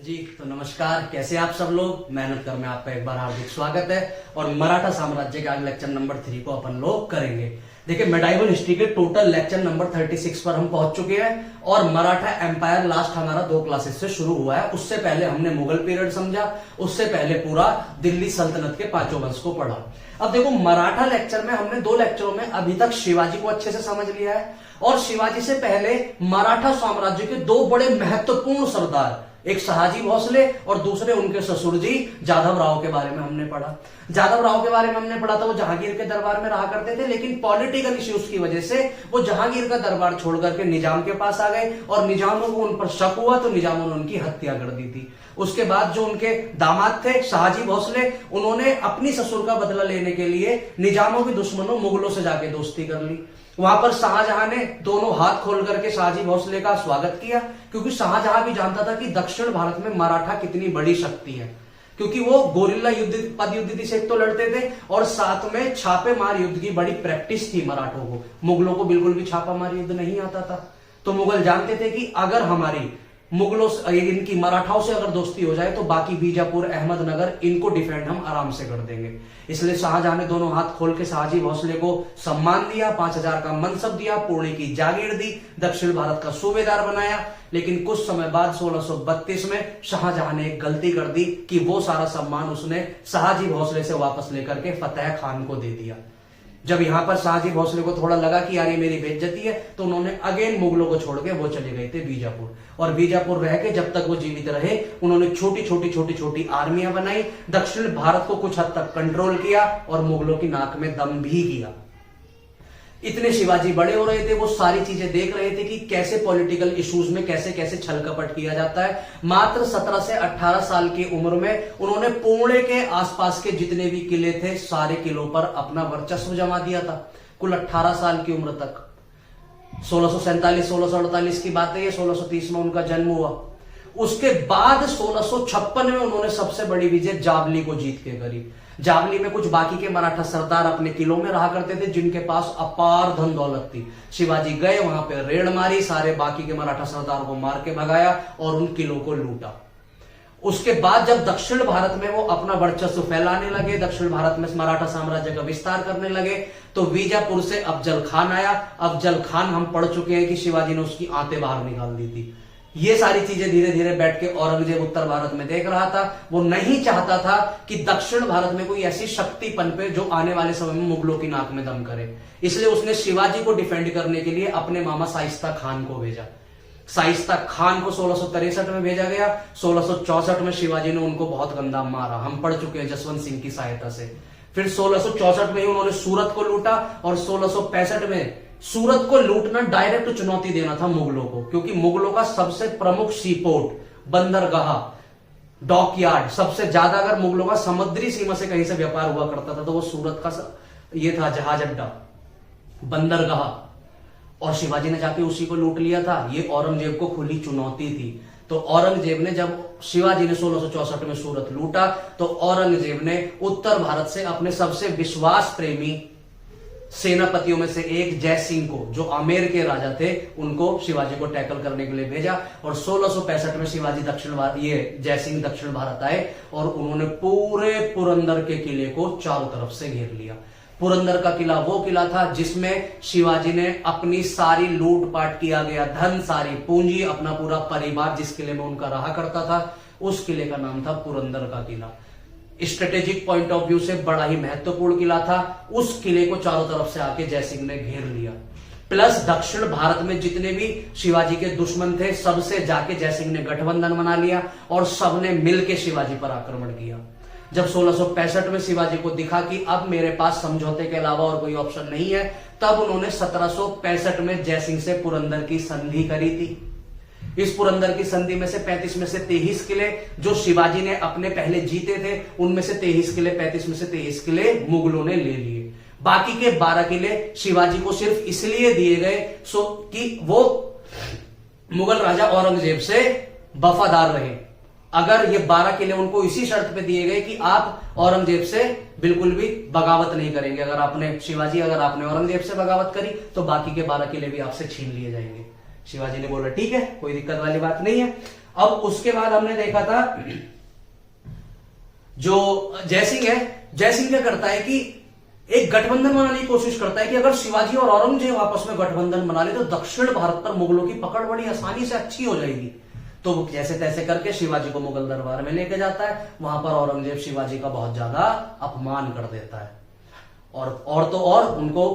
जी तो नमस्कार, कैसे आप सब लोग। मेहनत कर में आपका एक बार हार्दिक स्वागत है। और मराठा साम्राज्य के आज लेक्चर नंबर 3 को अपन लोग करेंगे। देखिए, मेडाइवल हिस्ट्री के टोटल लेक्चर नंबर 36 पर हम पहुंच चुके हैं और मराठा एम्पायर लास्ट हमारा 2 क्लासेस से शुरू हुआ है। उससे पहले हमने मुगल पीरियड समझा, उससे पहले पूरा दिल्ली सल्तनत के 5 वंश को पढ़ा। अब देखो, मराठा लेक्चर में हमने 2 लेक्चरों में अभी तक शिवाजी को अच्छे से समझ लिया है और शिवाजी से पहले मराठा साम्राज्य के 2 बड़े महत्वपूर्ण सरदार, एक शहाजी भोसले और दूसरे उनके ससुर जी जाधव राव के बारे में हमने पढ़ा। जाधव राव के बारे में हमने पढ़ा था, वो जहांगीर के दरबार में रहा करते थे, लेकिन पॉलिटिकल इश्यूज की वजह से वो जहांगीर का दरबार छोड़ करके निजाम के पास आ गए और निजामों को उन पर शक हुआ तो निजामों ने उनकी हत्या कर दी थी। उसके बाद जो उनके दामाद थे शहाजी भोसले, उन्होंने अपनी ससुर का बदला लेने के लिए निजामों के दुश्मनों मुगलों से जाके दोस्ती कर ली। वहां पर शाहजहां ने दोनों हाथ खोल करके शाहजी भोसले का स्वागत किया, क्योंकि शाहजहां भी जानता था कि दक्षिण भारत में मराठा कितनी बड़ी शक्ति है, क्योंकि वो गोरिल्ला युद्ध, पद युद्ध से तो लड़ते थे और साथ में छापेमार युद्ध की बड़ी प्रैक्टिस थी मराठों को। मुगलों को बिल्कुल भी छापामार युद्ध नहीं आता था, तो मुगल जानते थे कि अगर हमारी मुगलों इनकी मराठाओं से अगर दोस्ती हो जाए तो बाकी बीजापुर, अहमदनगर, इनको डिफेंड हम आराम से कर देंगे। इसलिए शाहजहां ने दोनों हाथ खोल के शाहजी भोसले को सम्मान दिया, 5000 का मनसब दिया, पुणे की जागीर दी, दक्षिण भारत का सूबेदार बनाया। लेकिन कुछ समय बाद 1632 में शाहजहां ने एक गलती कर दी कि वो सारा सम्मान उसने शाहजी भोसले से वापस लेकर के फतेह खान को दे दिया। जब यहां पर शाहजी भोसले को थोड़ा लगा कि यार ये मेरी बेइज्जती है, तो उन्होंने अगेन मुगलों को छोड़ के वो चले गए थे बीजापुर, और बीजापुर रह के जब तक वो जीवित रहे उन्होंने छोटी छोटी आर्मियां बनाई, दक्षिण भारत को कुछ हद तक कंट्रोल किया और मुगलों की नाक में दम भी किया। इतने शिवाजी बड़े हो रहे थे, वो सारी चीजें देख रहे थे कि कैसे पॉलिटिकल इश्यूज में कैसे कैसे छल कपट किया जाता है। मात्र 17 से 18 साल की उम्र में उन्होंने पुणे के आसपास के जितने भी किले थे सारे किलों पर अपना वर्चस्व जमा दिया था। कुल 18 साल की उम्र तक। 1647-1648 की बात है, 1630 में उनका जन्म हुआ। उसके बाद 1656 में उन्होंने सबसे बड़ी विजय जावली को जीत के करी। जावली में कुछ बाकी के मराठा सरदार अपने किलों में रहा करते थे जिनके पास अपार धन दौलत थी। शिवाजी गए, वहां पे रेड मारी, सारे बाकी के मराठा सरदार को मार के भगाया और उन किलों को लूटा। उसके बाद जब दक्षिण भारत में वो अपना वर्चस्व फैलाने लगे, दक्षिण भारत में मराठा साम्राज्य का विस्तार करने लगे, तो बीजापुर से अफजल खान आया। अफजल खान हम पढ़ चुके हैं कि शिवाजी ने उसकी आंतें बाहर निकाल दी थी। ये सारी चीजें धीरे धीरे बैठ के औरंगजेब उत्तर भारत में देख रहा था। वो नहीं चाहता था कि दक्षिण भारत में कोई ऐसी शक्ति पनपे जो आने वाले समय में मुगलों की नाक में दम करे। इसलिए उसने शिवाजी को डिफेंड करने के लिए अपने मामा शाइस्ता खान को भेजा। शाइस्ता खान को 1663 में भेजा गया। 1664 में शिवाजी ने उनको बहुत गंदा मारा, हम पढ़ चुके हैं जसवंत सिंह की सहायता से। फिर 1664 में ही उन्होंने सूरत को लूटा और 1665 में सूरत को लूटना डायरेक्ट चुनौती देना था मुगलों को, क्योंकि मुगलों का सबसे प्रमुख सीपोर्ट, बंदरगाह, डॉकयार्ड, सबसे ज्यादा अगर मुगलों का समुद्री सीमा से कहीं से व्यापार हुआ करता था तो वो सूरत का ये था जहाज अड्डा, बंदरगाह, और शिवाजी ने जाके उसी को लूट लिया था। ये औरंगजेब को खुली चुनौती थी। तो औरंगजेब ने, जब शिवाजी ने 1664 में सूरत लूटा, तो औरंगजेब ने उत्तर भारत से अपने सबसे विश्वास प्रेमी सेनापतियों में से एक जय सिंह को, जो आमेर के राजा थे, उनको शिवाजी को टैकल करने के लिए भेजा। और 1665 में शिवाजी जय सिंह दक्षिण भारत आए और उन्होंने पूरे पुरंदर के किले को चारों तरफ से घेर लिया। पुरंदर का किला वो किला था जिसमें शिवाजी ने अपनी सारी लूटपाट किया गया धन, सारी पूंजी, अपना पूरा परिवार जिस किले में उनका रहा करता था, उस किले का नाम था पुरंदर का किला। स्ट्रेटेजिक पॉइंट ऑफ व्यू से बड़ा ही महत्वपूर्ण किला था। उस किले को चारों तरफ से आके जय सिंह ने घेर लिया। प्लस दक्षिण भारत में जितने भी शिवाजी के दुश्मन थे सबसे जाके जय सिंह ने गठबंधन बना लिया और सबने मिलकर शिवाजी पर आक्रमण किया। जब 1665 में शिवाजी को दिखा कि अब मेरे पास समझौते के अलावा और कोई ऑप्शन नहीं है, तब उन्होंने 1765 में जय सिंह से पुरंदर की संधि करी थी। इस पुरंदर की संधि में से 35 में से 23 किले जो शिवाजी ने अपने पहले जीते थे, उनमें से 23 किले, 35 में से 23 किले मुगलों ने ले लिए। बाकी के 12 किले शिवाजी को सिर्फ इसलिए दिए गए कि वो मुगल राजा औरंगजेब से वफादार रहे। अगर ये 12 किले उनको इसी शर्त पे दिए गए कि आप औरंगजेब से बिल्कुल भी बगावत नहीं करेंगे। अगर आपने औरंगजेब से बगावत करी तो बाकी के 12 किले भी आपसे छीन लिए जाएंगे। शिवाजी ने बोला ठीक है, कोई दिक्कत वाली बात नहीं है। अब उसके बाद हमने देखा था जो जयसिंह है, जयसिंह क्या करता है कि एक गठबंधन बनाने की कोशिश करता है कि अगर शिवाजी और औरंगजेब आपस में गठबंधन बना ले तो दक्षिण भारत पर मुगलों की पकड़ बड़ी आसानी से अच्छी हो जाएगी। तो वो जैसे तैसे करके शिवाजी को मुगल दरबार में लेके जाता है। वहां पर औरंगजेब शिवाजी का बहुत ज्यादा अपमान कर देता है और तो और उनको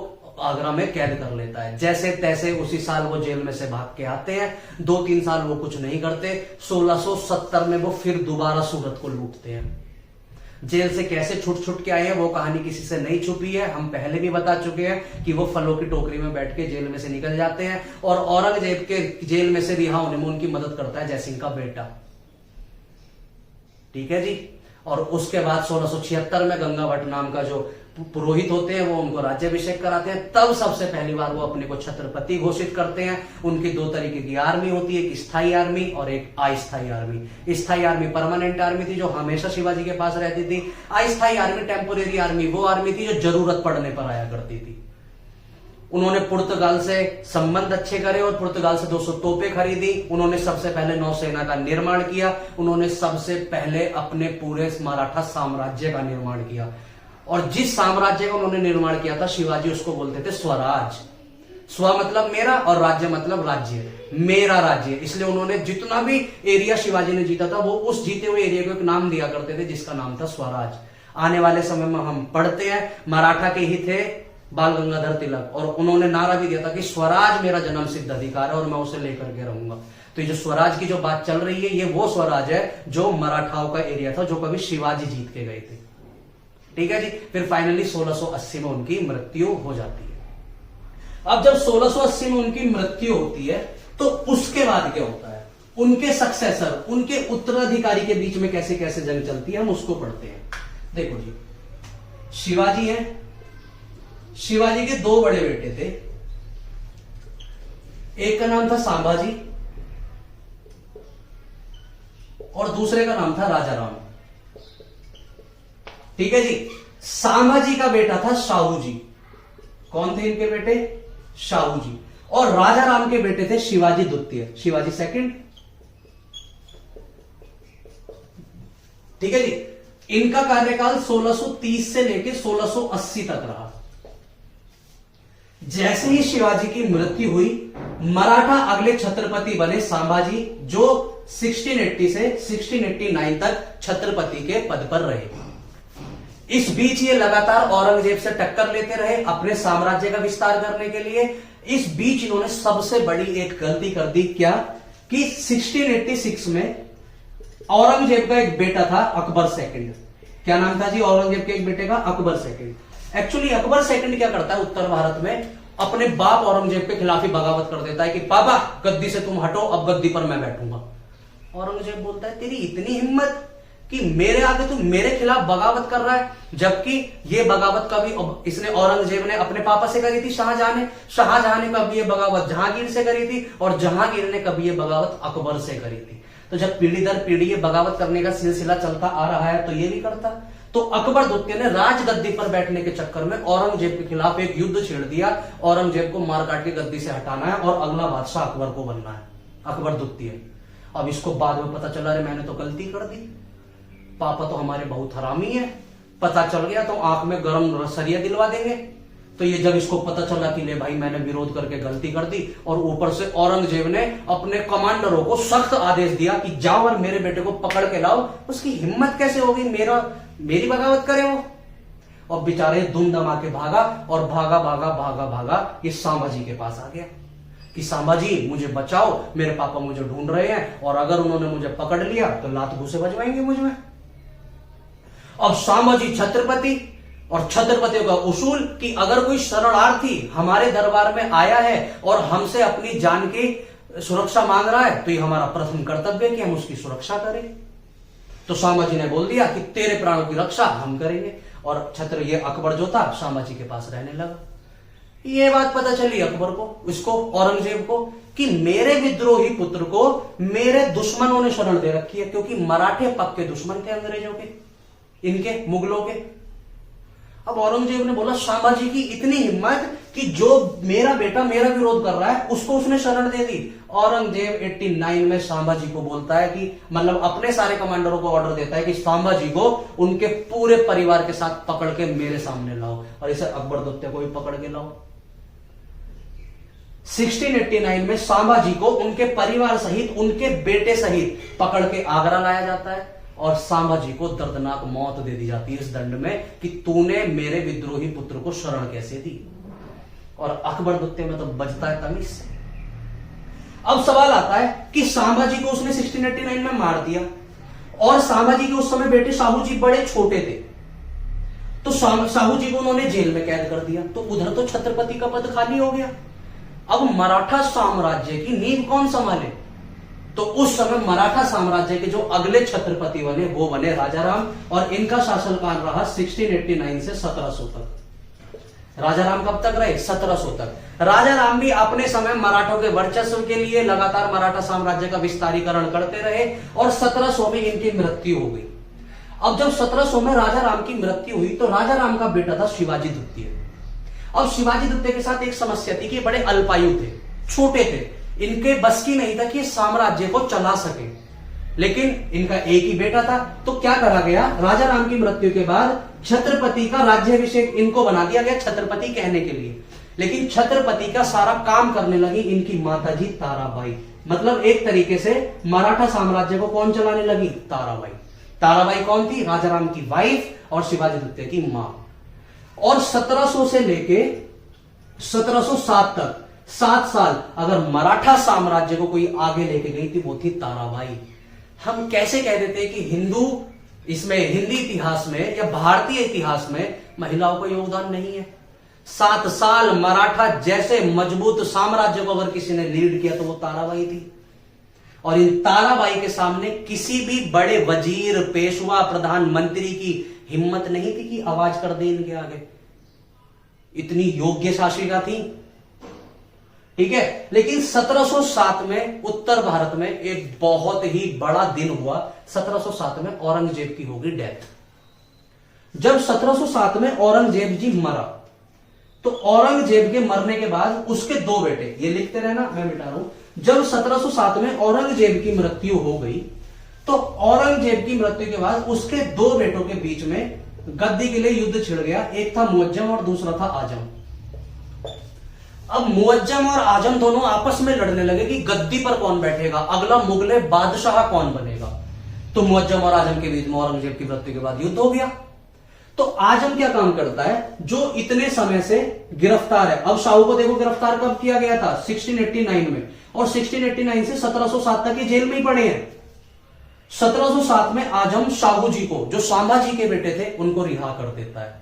आगरा में कैद कर लेता है। जैसे तैसे उसी साल वो जेल में से भाग के आते हैं। 2-3 साल वो कुछ नहीं करते। 1670 में वो फिर दोबारा सूरत को लूटते हैं। जेल से कैसे छुट के आए हैं वो कहानी किसी से नहीं छुपी है, हम पहले भी बता चुके हैं कि वो फलों की टोकरी में बैठ के जेल में से निकल जाते हैं और औरंगजेब के जेल में से रिहा होने में उनकी मदद करता है जयसिंह का बेटा। ठीक है जी। और उसके बाद 1676 में गंगा भट्ट नाम का जो पुरोहित होते हैं वो उनको राज्याभिषेक कराते हैं। तब सबसे पहली बार वो अपने को छत्रपति घोषित करते हैं। उनकी 2 तरीके की आर्मी होती है, एक स्थायी आर्मी और एक अस्थायी आर्मी। स्थायी आर्मी परमानेंट आर्मी थी जो हमेशा शिवाजी के पास रहती थी। अस्थायी आर्मी टेम्पोरेरी आर्मी वो आर्मी थी जो जरूरत पड़ने पर आया करती थी। उन्होंने पुर्तगाल से संबंध अच्छे करे और पुर्तगाल से 200 तोपें खरीदी। उन्होंने सबसे पहले नौसेना का निर्माण किया। उन्होंने सबसे पहले अपने पूरे मराठा साम्राज्य का निर्माण किया और जिस साम्राज्य का उन्होंने निर्माण किया था शिवाजी उसको बोलते थे स्वराज। स्व मतलब मेरा और राज्य मतलब राज्य, मेरा राज्य। इसलिए उन्होंने जितना भी एरिया शिवाजी ने जीता था वो उस जीते हुए एरिया को एक नाम दिया करते थे जिसका नाम था स्वराज। आने वाले समय में हम पढ़ते हैं मराठा के ही थे बाल गंगाधर तिलक और उन्होंने नारा भी दिया था कि स्वराज मेरा जन्म सिद्ध अधिकार है और मैं उसे लेकर के रहूंगा। तो ये जो स्वराज की जो बात चल रही है ये वो स्वराज है जो मराठाओं का एरिया था जो कभी शिवाजी जीत के गए थे। ठीक है जी। फिर फाइनली 1680 में उनकी मृत्यु हो जाती है। अब जब 1680 में उनकी मृत्यु होती है तो उसके बाद क्या होता है, उनके सक्सेसर, उनके उत्तराधिकारी के बीच में कैसे कैसे जंग चलती है हम उसको पढ़ते हैं। देखो जी, शिवाजी है, शिवाजी के 2 बड़े बेटे थे। एक का नाम था संभाजी और दूसरे का नाम था राजाराम। ठीक है जी। संभाजी का बेटा था शाहू जी। कौन थे इनके बेटे? शाहू जी। और राजाराम के बेटे थे शिवाजी द्वितीय, शिवाजी सेकंड। ठीक है जी। इनका कार्यकाल 1630 से लेकर 1680 तक रहा। जैसे ही शिवाजी की मृत्यु हुई मराठा अगले छत्रपति बने संभाजी जो 1680 से 1689 तक छत्रपति के पद पर रहे। इस बीच ये लगातार औरंगजेब से टक्कर लेते रहे अपने साम्राज्य का विस्तार करने के लिए। इस बीच इन्होंने सबसे बड़ी एक गलती कर दी, क्या कि 1686 में औरंगजेब का एक बेटा था अकबर सेकंड। क्या नाम था जी औरंगजेब के एक बेटे का? Akbar second. Actually Akbar second क्या करता है उत्तर भारत में, अपने बाप औरंगजेब के खिलाफ ही बगावत कर देता है कि पापा गद्दी से तुम हटो, अब गद्दी पर मैं बैठूंगा। औरंगजेब बोलता है तेरी इतनी हिम्मत कि मेरे आगे तू मेरे खिलाफ बगावत कर रहा है, जबकि ये बगावत कभी इसने औरंगजेब ने अपने पापा से करी थी शाहजहां ने कभी ये बगावत जहांगीर से करी थी और जहांगीर ने कभी ये बगावत अकबर से करी थी। तो जब पीढ़ी दर पीढ़ी ये बगावत करने का सिलसिला चलता आ रहा है तो ये भी करता। तो अकबर द्वितीय ने राजगद्दी पर बैठने के चक्कर में औरंगजेब के खिलाफ एक युद्ध छेड़ दिया। औरंगजेब को मार काट के गद्दी से हटाना है और अगला बादशाह अकबर को बनना है, अकबर द्वितीय। अब इसको बाद में पता चला रे मैंने तो गलती कर दी, पापा तो हमारे बहुत हरामी है, पता चल गया तो आंख में गरम सरिया दिलवा देंगे। तो ये जब इसको पता चला कि ले भाई मैंने विरोध करके गलती कर दी, और ऊपर से औरंगजेब ने अपने कमांडरों को सख्त आदेश दिया कि जाओ और मेरे बेटे को पकड़ के लाओ। उसकी हिम्मत कैसे होगी मेरी बगावत करे वो। और बेचारे दुम दमा के भागा और भागा ये संभाजी के पास आ गया कि संभाजी मुझे बचाओ, मेरे पापा मुझे ढूंढ रहे हैं और अगर उन्होंने मुझे पकड़ लिया तो लात घूसे बजवाएंगे मुझ में। अब संभाजी छत्रपति और छत्रपतियों का उसूल कि अगर कोई शरणार्थी हमारे दरबार में आया है और हमसे अपनी जान की सुरक्षा मांग रहा है तो ये हमारा प्रथम कर्तव्य है कि हम उसकी सुरक्षा करें। तो संभाजी ने बोल दिया कि तेरे प्राणों की रक्षा हम करेंगे, और ये अकबर जो था संभाजी के पास रहने लगा। ये बात पता चली अकबर को, इसको औरंगजेब को, कि मेरे विद्रोही पुत्र को मेरे दुश्मनों ने शरण दे रखी है, क्योंकि मराठे पक्के दुश्मन थे अंग्रेजों के, इनके मुगलों के। अब औरंगजेब ने बोला संभाजी की इतनी हिम्मत कि जो मेरा बेटा मेरा विरोध कर रहा है उसको उसने शरण दे दी। औरंगजेब 89 में संभाजी को बोलता है कि मतलब अपने सारे कमांडरों को ऑर्डर देता है कि संभाजी को उनके पूरे परिवार के साथ पकड़ के मेरे सामने लाओ और इसे अकबर दुत्ते को भी पकड़ के लाओ। 1689 में संभाजी को उनके परिवार सहित उनके बेटे सहित पकड़ के आगरा लाया जाता है और संभाजी को दर्दनाक मौत दे दी जाती है इस दंड में कि तूने मेरे विद्रोही पुत्र को शरण कैसे दी। और अकबर दुत्ते में तो बजता है तमीज से। अब सवाल आता है कि संभाजी को उसने 1689 में मार दिया और संभाजी के उस समय बेटे शाहू जी बड़े छोटे थे, तो शाहू जी को उन्होंने जेल में कैद कर दिया, तो उधर तो छत्रपति का पद खाली हो गया। अब मराठा साम्राज्य की नींव कौन संभाले? तो उस समय मराठा साम्राज्य के जो अगले छत्रपति बने वो बने राजाराम और इनका शासनकाल रहा 1689 से 1700 तक। राजाराम कब तक रहे? 1700 तक। राजाराम भी अपने समय मराठों के वर्चस्व के लिए लगातार मराठा साम्राज्य का विस्तारीकरण करते रहे और 1700 में इनकी मृत्यु हो गई। अब जब 1700 में राजाराम की मृत्यु हुई तो राजाराम का बेटा था शिवाजी द्वितीय। अब शिवाजी द्वितीय के साथ एक समस्या थी कि बड़े अल्पायु थे, छोटे थे, इनके बस की नहीं था कि साम्राज्य को चला सके, लेकिन इनका एक ही बेटा था। तो क्या करा गया, राजाराम की मृत्यु के बाद छत्रपति का राज्याभिषेक इनको बना दिया गया छत्रपति कहने के लिए, लेकिन छत्रपति का सारा काम करने लगी इनकी माताजी ताराबाई। मतलब एक तरीके से मराठा साम्राज्य को कौन चलाने लगी? ताराबाई। ताराबाई कौन थी? राजाराम की वाइफ और शिवाजी द्वितीय की मां। और 1700 से लेके 1707 तक 7 साल अगर मराठा साम्राज्य को कोई आगे लेके गई थी वो थी ताराबाई। हम कैसे कह देते हैं कि हिंदी इतिहास में या भारतीय इतिहास में महिलाओं का योगदान नहीं है? 7 साल मराठा जैसे मजबूत साम्राज्य को अगर किसी ने लीड किया तो वो ताराबाई थी। और इन ताराबाई के सामने किसी भी बड़े वजीर, पेशवा, प्रधानमंत्री की हिम्मत नहीं थी कि आवाज कर दे इनके आगे। इतनी योग्य शासिका थी, ठीक है। लेकिन 1707 में उत्तर भारत में एक बहुत ही बड़ा दिन हुआ। 1707 में औरंगजेब की होगी डेथ। जब 1707 में औरंगजेब जी मरा तो औरंगजेब के मरने के बाद उसके 2 बेटे, ये लिखते रहना मैं मिटा रहा हूं। जब 1707 में औरंगजेब की मृत्यु हो गई तो औरंगजेब की मृत्यु के बाद उसके 2 बेटों के बीच में गद्दी के लिए युद्ध छिड़ गया। एक था मुअज्जम और दूसरा था आजम। अब मुअज्जम और आजम दोनों आपस में लड़ने लगे कि गद्दी पर कौन बैठेगा, अगला मुगले बादशाह कौन बनेगा। तो मुअज्जम और आजम के बीच में औरंगजेब की मृत्यु के बाद युद्ध हो गया। तो आजम क्या काम करता है, जो इतने समय से गिरफ्तार है। अब शाहू को देखो गिरफ्तार कब किया गया था? 1689 में, और 1689 से 1707 तक ये जेल में ही पड़े हैं। 1707 में आजम शाहू जी को, जो संभाजी के बेटे थे, उनको रिहा कर देता है।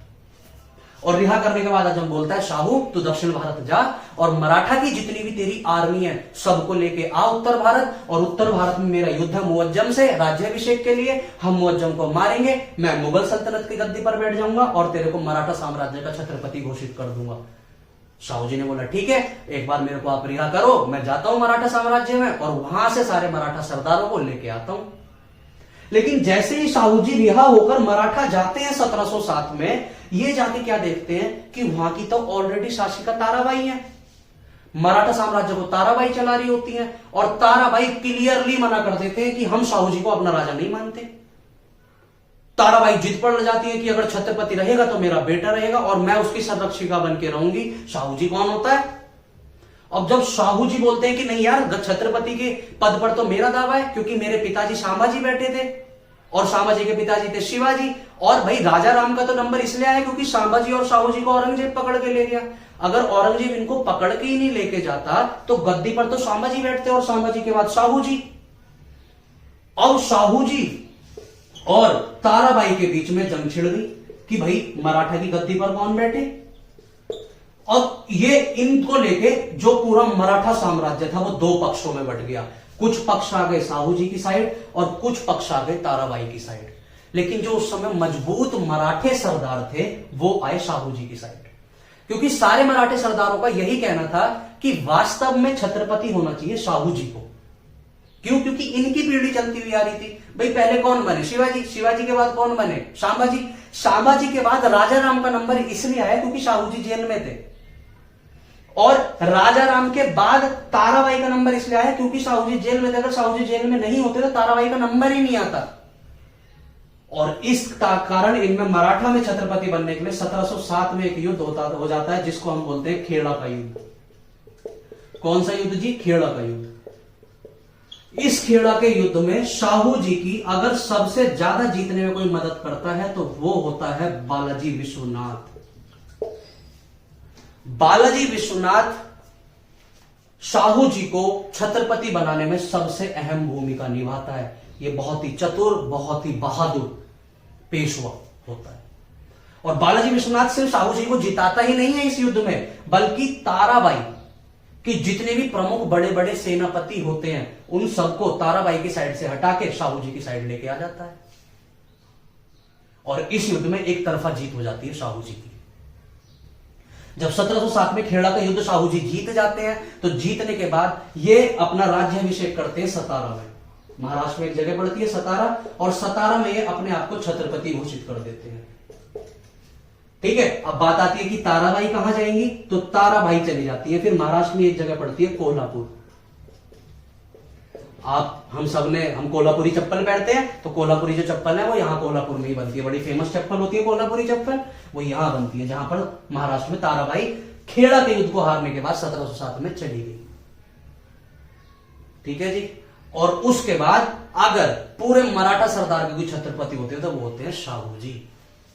और रिहा करने के बाद आजम बोलता है शाहू तू दक्षिण भारत जा और मराठा की जितनी भी तेरी आर्मी है सबको लेके आ उत्तर भारत, और उत्तर भारत में मेरा युद्ध है मुअज्जम से राज्याभिषेक के लिए। हम मुअज्जम को मारेंगे, मैं मुगल सल्तनत की गद्दी पर बैठ जाऊंगा और तेरे को मराठा साम्राज्य का छत्रपति घोषित कर दूंगा। शाहू जी ने बोला ठीक है, एक बार मेरे को आप रिहा करो, मैं जाता हूं मराठा साम्राज्य में और वहां से सारे मराठा सरदारों को लेके आता हूं। लेकिन जैसे ही शाहू जी रिहा होकर मराठा जाते हैं 1707 में, ये जाके क्या देखते हैं कि वहां की तो ऑलरेडी शासिका ताराबाई है। मराठा साम्राज्य को ताराबाई चला रही होती है और ताराबाई क्लियरली मना कर देते हैं कि हम शाहू जी को अपना राजा नहीं मानते। ताराबाई जिद पड़ जाती है कि अगर छत्रपति रहेगा तो मेरा बेटा रहेगा और मैं उसकी संरक्षिका बन के रहूंगी। शाहू जी कौन होता है? अब जब शाहू जी बोलते हैं कि नहीं यार, छत्रपति के पद पर तो मेरा दावा है क्योंकि मेरे पिताजी संभाजी बैठे थे और संभाजी के पिताजी थे शिवाजी, और भाई राजा राम का तो नंबर इसलिए आया क्योंकि संभाजी और शाहू जी को औरंगजेब पकड़ के ले गया। अगर औरंगजेब इनको पकड़ के ही नहीं लेके जाता तो गद्दी पर तो संभाजी बैठते और संभाजी के बाद शाहू जी। अब शाहू जी और ताराबाई के बीच में जंग छिड़ गई कि भाई मराठा की गद्दी पर कौन बैठे। अब ये इनको लेके जो पूरा मराठा साम्राज्य था वो 2 पक्षों में बट गया। कुछ पक्ष आ गए शाहू जी की साइड और कुछ पक्ष आ गए ताराबाई की साइड। लेकिन जो उस समय मजबूत मराठे सरदार थे वो आए शाहू जी की साइड, क्योंकि सारे मराठे सरदारों का यही कहना था कि वास्तव में छत्रपति होना चाहिए शाहू जी को, क्यों? क्योंकि इनकी पीढ़ी चलती हुई आ रही थी। भाई पहले कौन बने? शिवाजी। शिवाजी के बाद कौन बने? शांबाजी। शांबाजी के बाद राजा राम का नंबर इसलिए आया क्योंकि शाहू जी जेल में थे, और राजा राम के बाद ताराबाई का नंबर इसलिए आया क्योंकि शाहू जी जेल में थे। अगर शाहू जी जेल में नहीं होते तो ताराबाई का नंबर ही नहीं आता। और इस कारण इनमें मराठा में छत्रपति बनने के लिए 1707 में एक युद्ध हो जाता है जिसको हम बोलते हैं खेड़ा का युद्ध। कौन सा युद्ध जी? खेड़ा का युद्ध। इस खेड़ा के युद्ध में शाहू जी की अगर सबसे ज्यादा जीतने में कोई मदद करता है तो वो होता है बालाजी विश्वनाथ। बालाजी विश्वनाथ शाहू जी को छत्रपति बनाने में सबसे अहम भूमिका निभाता है। ये बहुत ही चतुर, बहुत ही बहादुर पेशवा होता है। और बालाजी विश्वनाथ सिर्फ शाहू जी को जिताता ही नहीं है इस युद्ध में, बल्कि ताराबाई कि जितने भी प्रमुख बड़े बड़े सेनापति होते हैं उन सबको ताराबाई की साइड से हटा के शाहू जी की साइड लेके आ जाता है। और इस युद्ध में एक तरफा जीत हो जाती है शाहू जी की। जब 1707 में खेड़ा का युद्ध शाहू जी जीत जाते हैं तो जीतने के बाद ये अपना राज्याभिषेक करते हैं सतारा में। महाराष्ट्र में एक जगह पड़ती है सतारा, और सतारा में ये अपने आप को छत्रपति घोषित कर देते हैं। ठीक है, अब बात आती है कि ताराबाई कहां जाएंगी, तो ताराबाई चली जाती है। फिर महाराष्ट्र में एक जगह पड़ती है कोल्हापुर। हम कोल्हापुरी चप्पल पहनते हैं, तो कोल्हापुरी जो चप्पल है वो यहां कोल्हापुर में ही बनती है। बड़ी फेमस चप्पल होती है कोल्हापुरी चप्पल, वो यहां बनती है जहां पर महाराष्ट्र में ताराबाई खेड़ा के युद्ध को हारने के बाद 1707 में चली गई। ठीक है जी। और उसके बाद अगर पूरे मराठा सरदार के कोई छत्रपति होते हैं तो वो होते हैं शाहू जी।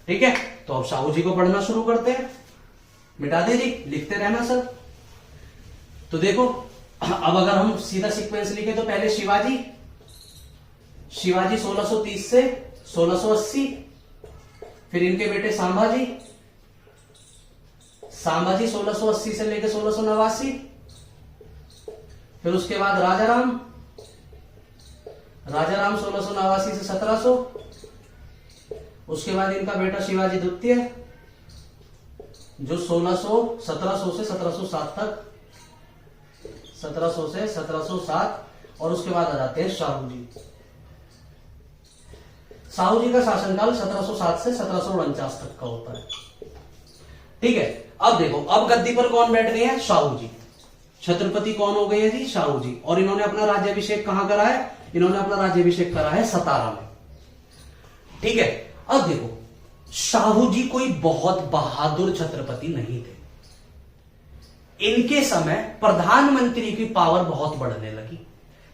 ठीक है, तो अब शाहू जी को पढ़ना शुरू करते हैं। मिटा दे जी, लिखते रहना सर। तो देखो, अब अगर हम सीधा सीक्वेंस लिखे तो पहले शिवाजी 1630 से 1680, फिर इनके बेटे संभाजी 1680 से लेकर 1689, फिर उसके बाद राजाराम 1689 से 1700, उसके बाद इनका बेटा शिवाजी द्वितीय जो 1700 से 1707 तक, 1700 से 1707, और उसके बाद आ जाते हैं शाहू जी। शाहू जी का शासनकाल 1707 से 1749 तक का होता है। ठीक है, अब देखो, अब गद्दी पर कौन बैठ गए हैं? शाहू जी। छत्रपति कौन हो गए हैं जी? शाहू जी। और इन्होंने अपना राज्याभिषेक कहां करा है? इन्होंने अपना राज्याभिषेक करा है सतारा में। ठीक है, अब देखो, शाहू जी कोई बहुत बहादुर छत्रपति नहीं थे। इनके समय प्रधानमंत्री की पावर बहुत बढ़ने लगी।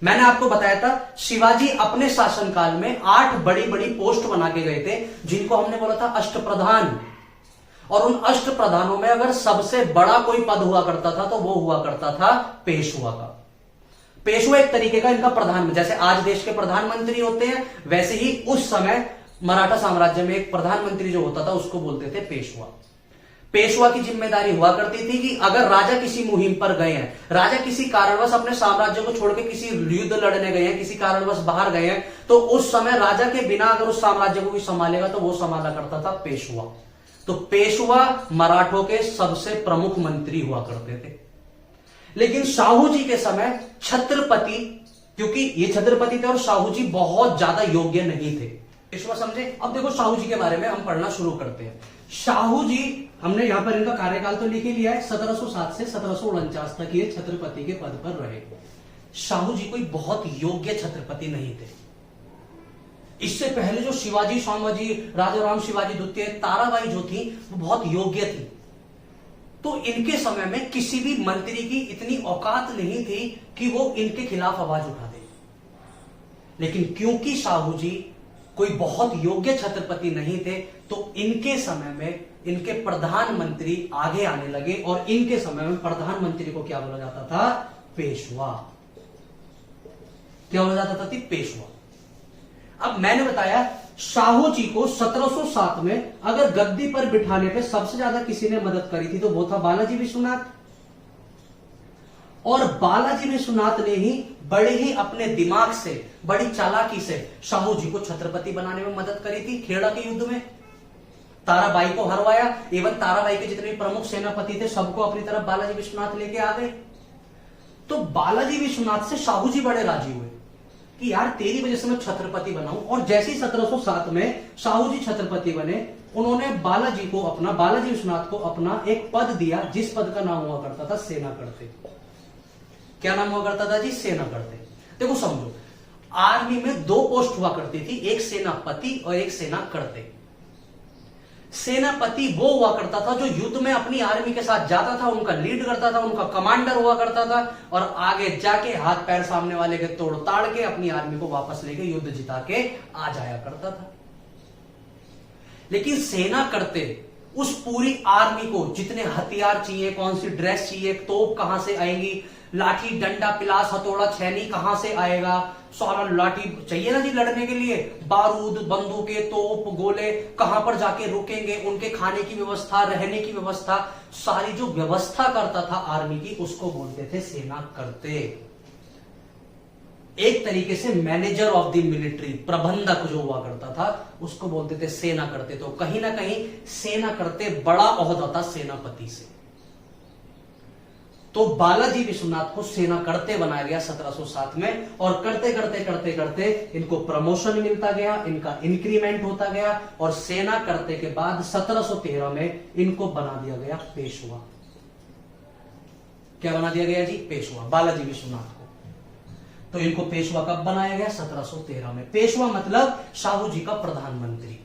मैंने आपको बताया था शिवाजी अपने शासनकाल में 8 बड़ी बड़ी पोस्ट बना के गए थे, जिनको हमने बोला था अष्टप्रधान। और उन अष्टप्रधानों में अगर सबसे बड़ा कोई पद हुआ करता था तो वो हुआ करता था पेशवा का। पेशवा एक तरीके का इनका प्रधान, जैसे आज देश के प्रधानमंत्री होते हैं, वैसे ही उस समय मराठा साम्राज्य में एक प्रधानमंत्री जो होता था उसको बोलते थे पेशवा। पेशवा की जिम्मेदारी हुआ करती थी कि अगर राजा किसी मुहिम पर गए हैं, राजा किसी कारणवश अपने साम्राज्य को छोड़कर किसी युद्ध लड़ने गए हैं, किसी कारणवश बाहर गए हैं, तो उस समय राजा के बिना अगर उस साम्राज्य को कोई संभालेगा तो वो संभाला करता था पेशवा। तो पेशवा मराठों के सबसे प्रमुख मंत्री हुआ करते थे। लेकिन शाहू जी के समय छत्रपति, क्योंकि ये छत्रपति थे और शाहू जी बहुत ज्यादा योग्य नहीं थे। पेशवा समझे? अब देखो शाहू जी के बारे में हम पढ़ना शुरू करते हैं। शाहू जी, हमने यहां पर इनका कार्यकाल तो लिख ही लिया है, 1707 से 1749 तक ये छत्रपति के पद पर रहे। शाहू जी कोई बहुत योग्य छत्रपति नहीं थे। इससे पहले जो शिवाजी, संभाजी, राजाराम शिवाजी द्वितीय, ताराबाई जो थी वो बहुत योग्य थी। तो इनके समय में किसी भी मंत्री की इतनी औकात नहीं थी कि वो इनके खिलाफ आवाज उठा दे। लेकिन क्योंकि शाहू जी कोई बहुत योग्य छत्रपति नहीं थे तो इनके समय में इनके प्रधानमंत्री आगे आने लगे, और इनके समय में प्रधानमंत्री को क्या बोला जाता था? पेशवा। क्या बोला जाता था? पेशवा। अब मैंने बताया शाहू जी को 1707 में अगर गद्दी पर बिठाने पे सबसे ज्यादा किसी ने मदद करी थी तो वो था बालाजी विश्वनाथ। और बालाजी विश्वनाथ ने ही बड़े ही अपने दिमाग से, बड़ी चालाकी से शाहू जी को छत्रपति बनाने में मदद करी थी। खेड़ा के युद्ध में ताराबाई को हरवाया, एवं ताराबाई के जितने प्रमुख सेनापति थे सबको अपनी तरफ बालाजी विश्वनाथ लेके आ गए। तो बालाजी विश्वनाथ से शाहू जी बड़े राजी हुए। कि यार तेरी वजह से मैं छत्रपति बना हूं। और जैसे ही 1707 में शाहू जी छत्रपति बने, उन्होंने बालाजी विश्वनाथ को अपना एक पद दिया, जिस पद का नाम हुआ करता था सेना करते। क्या नाम हुआ करता था जी? सेना करते। देखो समझो, आर्मी में दो पोस्ट हुआ करती थी, एक सेनापति और एक सेना करते। सेनापति वो हुआ करता था जो युद्ध में अपनी आर्मी के साथ जाता था, उनका लीड करता था, उनका कमांडर हुआ करता था, और आगे जाके हाथ पैर सामने वाले के तोड़ ताड़ के अपनी आर्मी को वापस लेके युद्ध जिता के आ जाया करता था। लेकिन सेना करते उस पूरी आर्मी को जितने हथियार चाहिए, कौन सी ड्रेस चाहिए, तोप कहां से आएंगी, लाठी डंडा पिलास हथौड़ा छैनी कहां से आएगा, सारा लाठी चाहिए ना जी लड़ने के लिए, बारूद बंदूकें तोप गोले कहां पर जाके रुकेंगे, उनके खाने की व्यवस्था, रहने की व्यवस्था, सारी जो व्यवस्था करता था आर्मी की, उसको बोलते थे सेना करते। एक तरीके से मैनेजर ऑफ द मिलिट्री, प्रबंधक जो हुआ करता था, उसको बोलते थे सेना करते। तो कहीं ना कहीं सेना करते बड़ा ओहदा था सेनापति से। तो बालाजी विश्वनाथ को सेना करते बनाया गया 1707 में, और करते करते करते करते इनको प्रमोशन मिलता गया, इनका इंक्रीमेंट होता गया, और सेना करते के बाद 1713 में इनको बना दिया गया पेशवा। क्या बना दिया गया जी? पेशवा, बालाजी विश्वनाथ को। तो इनको पेशवा कब बनाया गया? 1713 में। पेशवा मतलब शाहू जी का प्रधानमंत्री।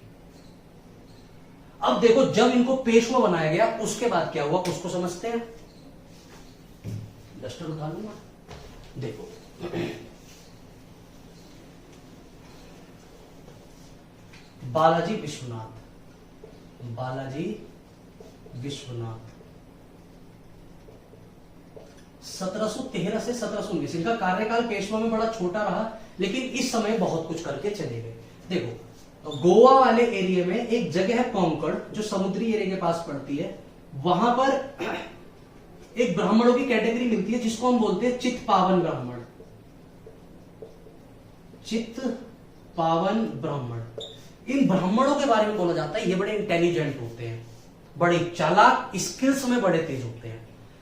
अब देखो, जब इनको पेशवा बनाया गया उसके बाद क्या हुआ उसको समझते हैं। डस्टर उठा लूंगा। देखो, बालाजी विश्वनाथ 1713 से 1719, इनका कार्यकाल पेशवा में बड़ा छोटा रहा, लेकिन इस समय बहुत कुछ करके चले गए। देखो, गोवा वाले एरिया में एक जगह है कोंकण, जो समुद्री एरिया के पास पड़ती है। वहां पर एक ब्राह्मणों की कैटेगरी मिलती है जिसको हम बोलते हैं चित्पावन ब्राह्मण। चित्पावन ब्राह्मण, इन ब्राह्मणों के बारे में बोला जाता है ये बड़े इंटेलिजेंट होते हैं, बड़े चालाक, स्किल्स में बड़े तेज होते हैं।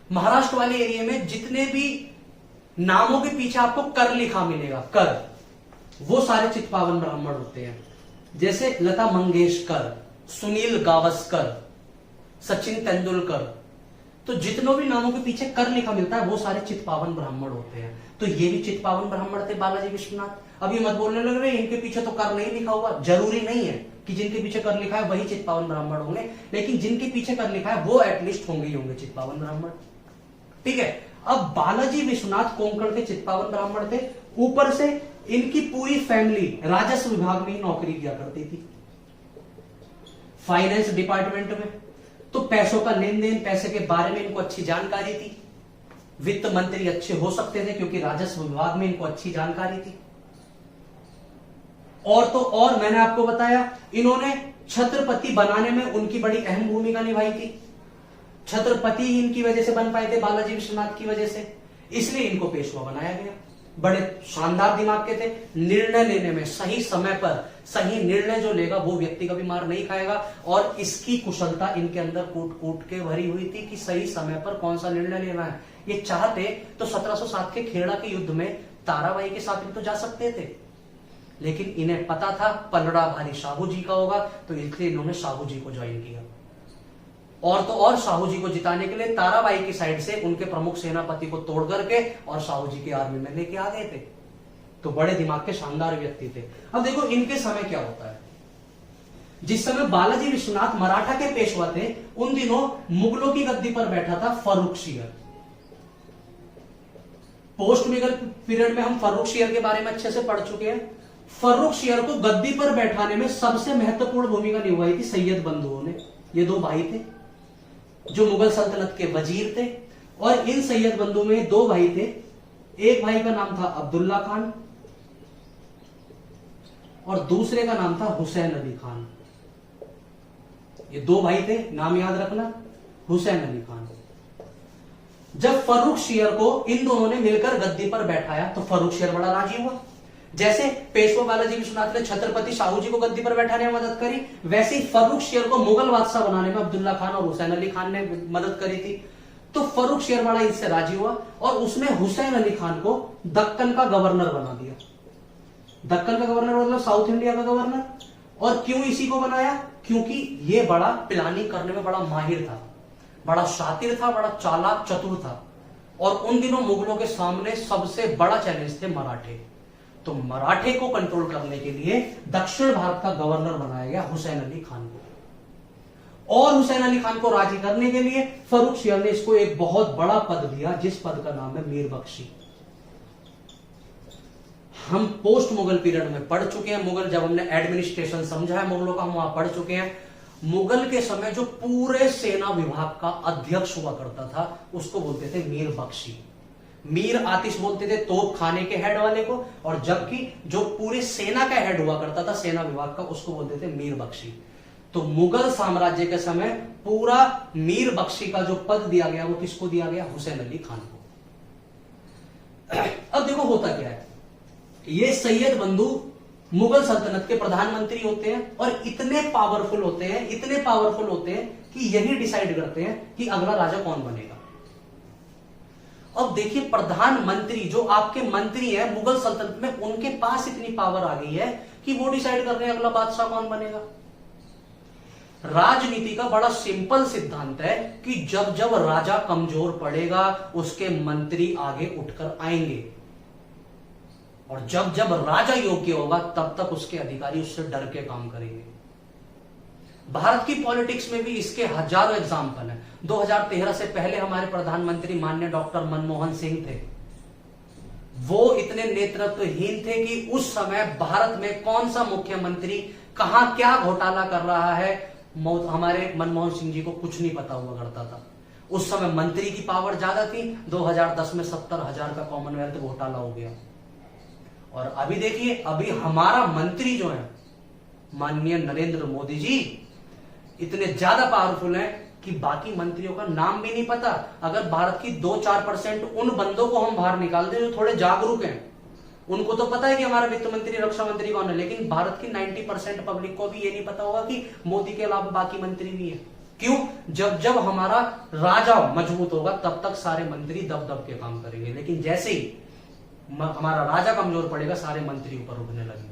महाराष्ट्र वाले एरिया में जितने भी नामों के पीछे आपको कर लिखा मिलेगा, कर, वो सारे चित्पावन ब्राह्मण होते हैं। जैसे लता मंगेशकर, सुनील गावस्कर, सचिन तेंदुलकर, तो जितनों भी नामों के पीछे कर लिखा मिलता है वो सारे चित्पावन ब्राह्मण होते हैं। तो ये भी चित्पावन ब्राह्मण थे बालाजी विश्वनाथ। अब ये मत बोलने लग रहे इनके पीछे तो कर नहीं लिखा हुआ। जरूरी नहीं है कि जिनके पीछे कर लिखा है वही चित्पावन ब्राह्मण होंगे, लेकिन जिनके पीछे कर लिखा है वो एटलीस्ट होंगे ही होंगे चित्पावन ब्राह्मण। ठीक है। अब बालाजी विश्वनाथ कोंकण के चित्पावन ब्राह्मण थे। ऊपर से इनकी पूरी फैमिली राजस्व विभाग में ही नौकरी किया करती थी, फाइनेंस डिपार्टमेंट में। तो पैसों का लेन देन, पैसे के बारे में इनको अच्छी जानकारी थी। वित्त मंत्री अच्छे हो सकते थे क्योंकि राजस्व विभाग में इनको अच्छी जानकारी थी। और तो और मैंने आपको बताया, इन्होंने छत्रपति बनाने में उनकी बड़ी अहम भूमिका निभाई थी। छत्रपति ही इनकी वजह से बन पाए थे, बालाजी विश्वनाथ की वजह से, इसलिए इनको पेशवा बनाया गया। बड़े शानदार दिमाग के थे, निर्णय लेने में सही समय पर सही निर्णय जो लेगा वो व्यक्ति कभी मार नहीं खाएगा। और इसकी कुशलता इनके अंदर कूट कूट के भरी हुई थी कि सही समय पर कौन सा निर्णय लेना है। ये चाहते तो 1707 के खेड़ा के युद्ध में ताराबाई के साथ भी तो जा सकते थे, लेकिन इन्हें पता था पलड़ा भारी शाहू जी का होगा, तो इसलिए इन्होंने शाहू जी को ज्वाइन किया। और तो और शाहू जी को जिताने के लिए ताराबाई की साइड से उनके प्रमुख सेनापति को तोड़ करके और शाहू जी की आर्मी में लेके आ गए थे। तो बड़े दिमाग के शानदार व्यक्ति थे। अब देखो इनके समय क्या होता है। जिस समय बालाजी विश्वनाथ मराठा के पेशवा थे, उन दिनों मुगलों की गद्दी पर बैठा था फर्रुखशियर। पोस्ट मुगल पीरियड में हम फर्रुखशियर के बारे में अच्छे से पढ़ चुके हैं। फर्रुखशियर को गद्दी पर बैठाने में सबसे महत्वपूर्ण भूमिका निभाई थी सैयद बंधुओं ने। ये दो भाई थे जो मुगल सल्तनत के वजीर थे, और इन सैयद बंधु में दो भाई थे। एक भाई का नाम था अब्दुल्ला खान और दूसरे का नाम था हुसैन अली खान। ये दो भाई थे, नाम याद रखना, हुसैन अली खान। जब फर्रुखशियर को इन दोनों ने मिलकर गद्दी पर बैठाया तो फर्रुखशियर बड़ा राजी हुआ। जैसे पेशवा बालाजी विश्वनाथ ने छत्रपति शाहू जी को गद्दी पर बैठाने में मदद करी, वैसे ही फर्रुखशियर को मुगल बादशाह बनाने में अब्दुल्ला खान और हुसैन अली खान ने मदद करी थी। तो फर्रुखशियर बड़ा इससे राजी हुआ और उसने हुसैन अली खान को दक्कन का गवर्नर बना दिया। दक्कन का गवर्नर मतलब साउथ इंडिया का गवर्नर। और क्यों इसी को बनाया? क्योंकि ये बड़ा प्लानिंग करने में बड़ा माहिर था, बड़ा शातिर था, बड़ा चालाक चतुर था। और उन दिनों मुगलों के सामने सबसे बड़ा चैलेंज थे मराठे। तो मराठे को कंट्रोल करने के लिए दक्षिण भारत का गवर्नर बनाया गया हुसैन अली खान को। और हुसैन अली खान को राजी करने के लिए फर्रुख सियर ने इसको एक बहुत बड़ा पद दिया, जिस पद का नाम है मीर बख्शी। हम पोस्ट मुगल पीरियड में पढ़ चुके हैं, मुगल जब हमने एडमिनिस्ट्रेशन समझा है मुगलों का, हम वहां पढ़ चुके हैं। मुगल के समय जो पूरे सेना विभाग का अध्यक्ष हुआ करता था उसको बोलते थे मीर बख्शी। मीर आतिश बोलते थे तोप खाने के हेड वाले को, और जबकि जो पूरे सेना का हेड हुआ करता था सेना विभाग का, उसको बोलते थे मीर बख्शी। तो मुगल साम्राज्य के समय पूरा मीर बख्शी का जो पद दिया गया वो किसको दिया गया? हुसैन अली खान को। अब देखो होता क्या है, ये सैयद बंधु मुगल सल्तनत के प्रधानमंत्री होते हैं और इतने पावरफुल होते हैं, इतने पावरफुल होते हैं कि यही डिसाइड करते हैं कि अगला राजा कौन बनेगा। अब देखिए प्रधानमंत्री जो आपके मंत्री हैं मुगल सल्तनत में, उनके पास इतनी पावर आ गई है कि वो डिसाइड कर रहे हैं अगला बादशाह कौन बनेगा। राजनीति का बड़ा सिंपल सिद्धांत है कि जब जब राजा कमजोर पड़ेगा उसके मंत्री आगे उठकर आएंगे, और जब जब राजा योग्य होगा तब तक उसके अधिकारी उससे डर के काम करेंगे। भारत की पॉलिटिक्स में भी इसके हजारों एग्जाम्पल हैं। 2013 से पहले हमारे प्रधानमंत्री माननीय डॉक्टर मनमोहन सिंह थे। वो इतने नेतृत्वहीन थे कि उस समय भारत में कौन सा मुख्यमंत्री कहां क्या घोटाला कर रहा है हमारे मनमोहन सिंह जी को कुछ नहीं पता हुआ करता था। उस समय मंत्री की पावर ज्यादा थी। 2010 में 70,000 का कॉमनवेल्थ घोटाला हो गया। और अभी देखिए, अभी हमारा मंत्री जो है माननीय नरेंद्र मोदी जी इतने ज्यादा पावरफुल हैं कि बाकी मंत्रियों का नाम भी नहीं पता। अगर भारत की 2-4% उन बंदों को हम बाहर निकाल दें जो थोड़े जागरूक हैं, उनको तो पता है कि हमारा वित्त मंत्री रक्षा मंत्री कौन है, लेकिन भारत की 90% पब्लिक को भी ये नहीं पता होगा कि मोदी के अलावा बाकी मंत्री भी है। क्यों? जब जब हमारा राजा मजबूत होगा तब तक सारे मंत्री दब दब के काम करेंगे, लेकिन जैसे ही हमारा राजा कमजोर पड़ेगा सारे मंत्री ऊपर उठने लगेंगे।